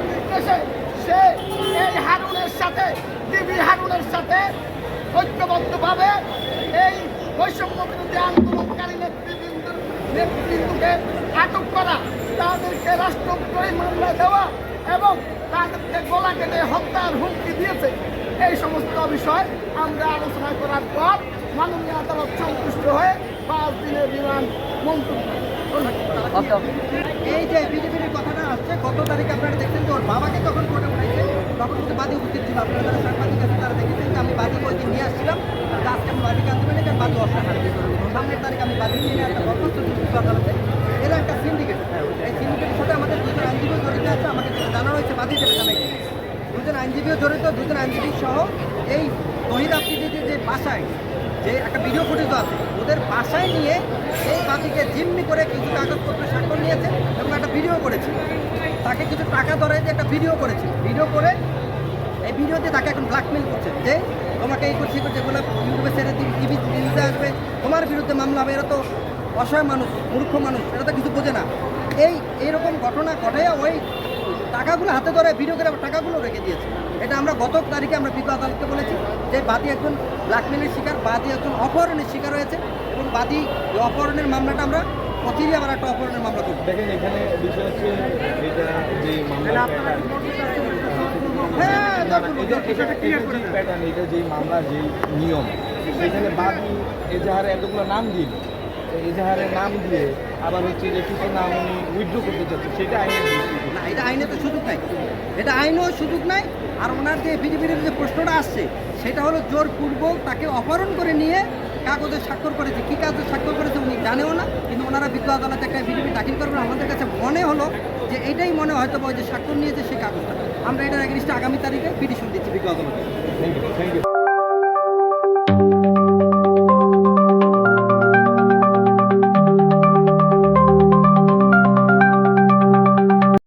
নির্দেশে সে এই হারুনের সাথে ডিবি হারুনের সাথে ঐক্যবদ্ধভাবে এই বৈষম্য বিরোধী আন্দোলনকারী নেতৃবৃন্দকে আটক করা, তাদেরকে রাষ্ট্রদ্রোহী মামলা দেওয়া এবং তাদেরকে গলা কেটে হত্যার হুমকি দিয়েছে। এই সমস্ত বিষয় আমরা আলোচনা করার পর মাননীয় আদালত সন্তুষ্ট হয়ে 5 দিনের রিমান্ড মঞ্জুর করে। এই যে বিজেপির কথাটা আসছে, গত তারিখে আপনারা দেখছেন যে ওর বাবাকে যখন কোর্টে উঠাইছে তখন কিন্তু বাদী উপস্থিত ছিল। আপনারা যারা সাংবাদিক আছে তারা দেখেছেন যে আমি বাদীকে ওই দিন নিয়ে আসছিলাম। আজকে আমি বাদীকে আনতে পারি কারণ বাদী অস্বীকার সামনের তারিখ আমি বাদী নিয়ে একটা দরখাস্ত দিচ্ছি আদালতে। এরা একটা সিন্ডিকেট, এই সিন্ডিকেটের সাথে আমাদের 2জন আইনজীবীও জড়িত আছে। আমাকে যেটা জানানো হয়েছে বাদী যেটা জানাই 2জন আইনজীবীও জড়িত, 2জন আইনজীবী সহ এই তহিদ আফ্রিদির যে বাসায় যে একটা ভিডিও ফুটেজ আছে ওদের বাসায় নিয়ে এই বাদীকে জিম্মি করে কিছু কাগজপত্র স্বাক্ষর নিয়েছে এবং একটা ভিডিও করেছে। তাকে কিছু টাকা ধরাই দিয়ে একটা ভিডিও করেছে। ভিডিও করে এই ভিডিওতে তাকে এখন ব্ল্যাকমেল করছে যে তোমাকে এই করছি যেগুলো ইউটিউবে ছেড়ে টিভি নিউজে আসবে, তোমার বিরুদ্ধে মামলা হবে। এরা তো অসহায় মানুষ, মূর্খ মানুষ, এরা তো কিছু বোঝে না। এইরকম ঘটনা ঘটে ওই টাকাগুলো হাতে ধরে ভিডিও করে টাকাগুলো রেখে দিয়েছে। এটা আমরা গত তারিখে আমরা বিজ্ঞ আদালতকে বলেছি যে বাদী একজন ব্ল্যাকমেলের শিকার, বাদী একজন অপহরণের শিকার হয়েছে এবং বাদী অপহরণের মামলাটা আমরা অচিরে আবার একটা অপহরণের মামলা করব। দেখেন এখানে বিষয় হচ্ছে এটা যে মামলা প্যাটার্ন, এটা যে মামলার যে নিয়ম, সেখানে বাদী এজাহারে এতগুলো নাম দিন, এজাহারের নাম দিয়ে আবার হচ্ছে যে কিছু নাম উনি উইথড্র করতে চাচ্ছে, সেটা আইনের না, এটা আইনে তো সুযোগ নাই, এটা আইনেও সুযোগ নাই। আর ওনার যে বিজেপির যে প্রশ্নটা আসছে সেটা হলো জোরপূর্বক তাকে অপহরণ করে নিয়ে কাগজে স্বাক্ষর করেছে। কী কাগজে স্বাক্ষর করেছে উনি জানেও না, কিন্তু ওনারা বিজ্ঞ আদালতে একটা বিজেপি দাখিল করবেন। আমাদের কাছে মনে হলো যে এটাই মনে হয়তো যে স্বাক্ষর নিয়েছে সেই কাগজটা। আমরা এটার এগেইনস্টে আগামী তারিখে পিটিশন দিচ্ছি বিজ্ঞ আদালতে। Thank you.